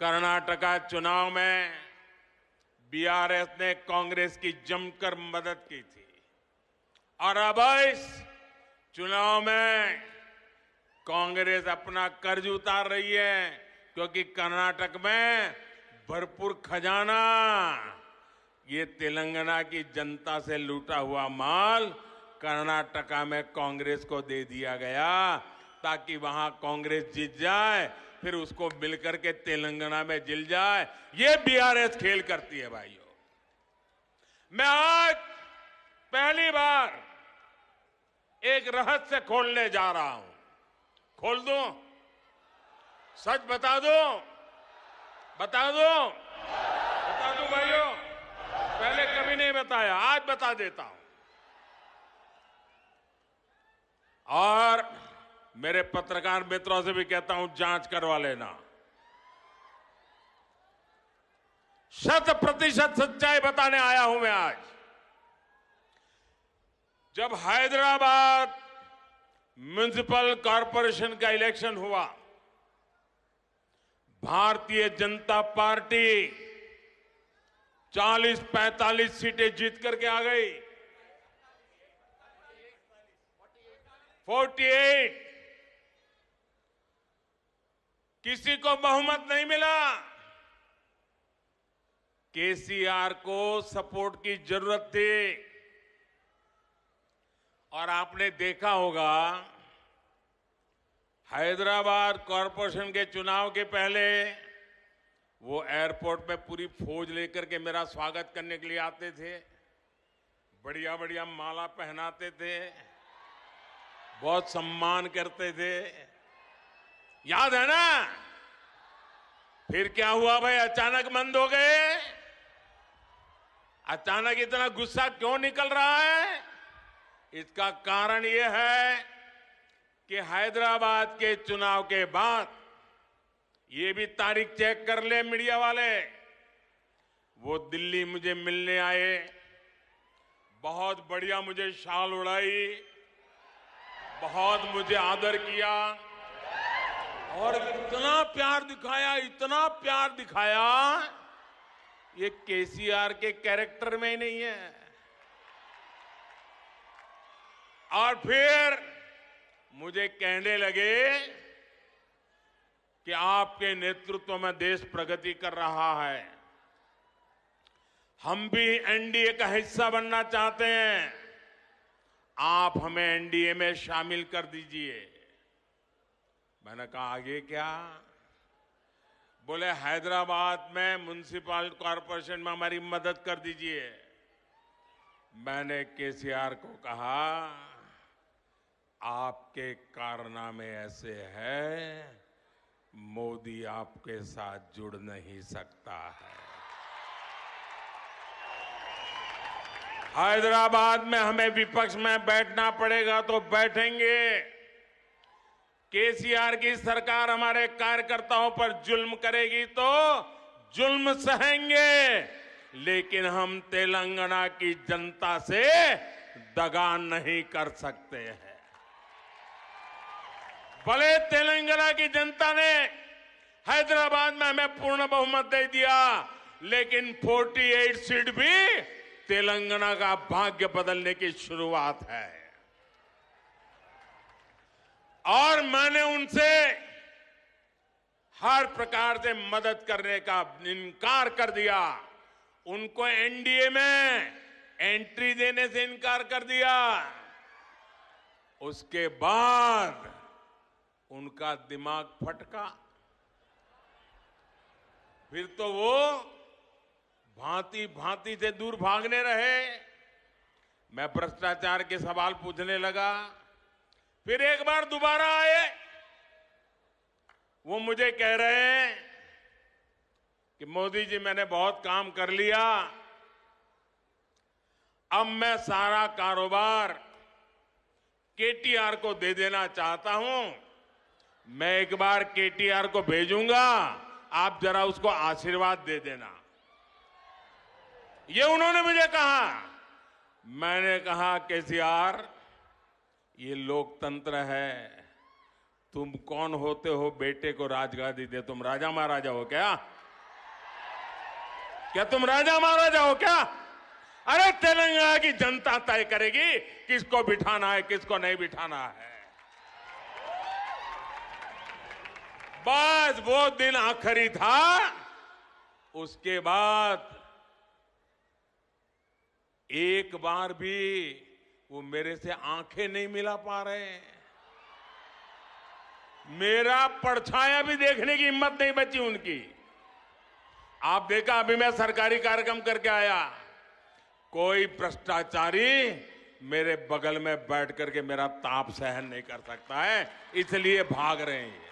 कर्नाटका चुनाव में बीआरएस ने कांग्रेस की जमकर मदद की थी और अब इस चुनाव में कांग्रेस अपना कर्ज उतार रही है, क्योंकि कर्नाटक में भरपूर खजाना, ये तेलंगाना की जनता से लूटा हुआ माल कर्नाटका में कांग्रेस को दे दिया गया ताकि वहां कांग्रेस जीत जाए, फिर उसको मिलकर के तेलंगाना में जिल जाए। ये बीआरएस खेल करती है भाइयों। मैं आज पहली बार एक रहस्य खोलने जा रहा हूं। खोल दूं? सच बता दूं? बता दूं? बता दूं भाइयों? पहले कभी नहीं बताया, आज बता देता हूं। और मेरे पत्रकार मित्रों से भी कहता हूं, जांच करवा लेना। 100% सच्चाई बताने आया हूं मैं आज। जब हैदराबाद म्युनिसिपल कॉरपोरेशन का इलेक्शन हुआ, भारतीय जनता पार्टी 40-45 सीटें जीत करके आ गई। 48 किसी को बहुमत नहीं मिला। केसीआर को सपोर्ट की जरूरत थी और आपने देखा होगा हैदराबाद कॉरपोरेशन के चुनाव के पहले वो एयरपोर्ट में पूरी फौज लेकर के मेरा स्वागत करने के लिए आते थे, बढ़िया बढ़िया माला पहनाते थे, बहुत सम्मान करते थे। याद है ना? फिर क्या हुआ भाई? अचानक बंद हो गए। अचानक इतना गुस्सा क्यों निकल रहा है? इसका कारण यह है कि हैदराबाद के चुनाव के बाद, ये भी तारीख चेक कर ले मीडिया वाले, वो दिल्ली मुझे मिलने आए, बहुत बढ़िया मुझे शाल उड़ाई, बहुत मुझे आदर किया और इतना प्यार दिखाया, इतना प्यार दिखाया, ये केसीआर के कैरेक्टर में ही नहीं है। और फिर मुझे कहने लगे कि आपके नेतृत्व में देश प्रगति कर रहा है, हम भी एनडीए का हिस्सा बनना चाहते हैं, आप हमें एनडीए में शामिल कर दीजिए। मैंने कहा आगे क्या? बोले हैदराबाद में म्युनिसिपल कॉरपोरेशन में हमारी मदद कर दीजिए। मैंने केसीआर को कहा, आपके कारनामे ऐसे हैं, मोदी आपके साथ जुड़ नहीं सकता है। हैदराबाद में हमें विपक्ष में बैठना पड़ेगा तो बैठेंगे। केसीआर की सरकार हमारे कार्यकर्ताओं पर जुल्म करेगी तो जुल्म सहेंगे, लेकिन हम तेलंगाना की जनता से दगा नहीं कर सकते हैं। भले तेलंगाना की जनता ने हैदराबाद में हमें पूर्ण बहुमत दे दिया, लेकिन 48 सीट भी तेलंगाना का भाग्य बदलने की शुरुआत है। और मैंने उनसे हर प्रकार से मदद करने का इनकार कर दिया। उनको एनडीए में एंट्री देने से इनकार कर दिया। उसके बाद उनका दिमाग फटका। फिर तो वो भांति भांति से दूर भागने रहे। मैं भ्रष्टाचार के सवाल पूछने लगा, फिर एक बार दोबारा आए। वो मुझे कह रहे हैं कि मोदी जी मैंने बहुत काम कर लिया, अब मैं सारा कारोबार केटीआर को दे देना चाहता हूं। मैं एक बार केटीआर को भेजूंगा, आप जरा उसको आशीर्वाद दे देना। ये उन्होंने मुझे कहा। मैंने कहा केसीआर, ये लोकतंत्र है, तुम कौन होते हो बेटे को राजगादी दे? तुम राजा महाराजा हो क्या? क्या तुम राजा महाराजा हो क्या? अरे तेलंगाना की जनता तय करेगी किसको बिठाना है, किसको नहीं बिठाना है। बस वो दिन आखिरी था। उसके बाद एक बार भी वो मेरे से आंखें नहीं मिला पा रहे। मेरा परछाया भी देखने की हिम्मत नहीं बची उनकी। आप देखा, अभी मैं सरकारी कार्यक्रम करके आया, कोई भ्रष्टाचारी मेरे बगल में बैठ करके मेरा ताप सहन नहीं कर सकता है, इसलिए भाग रहे हैं।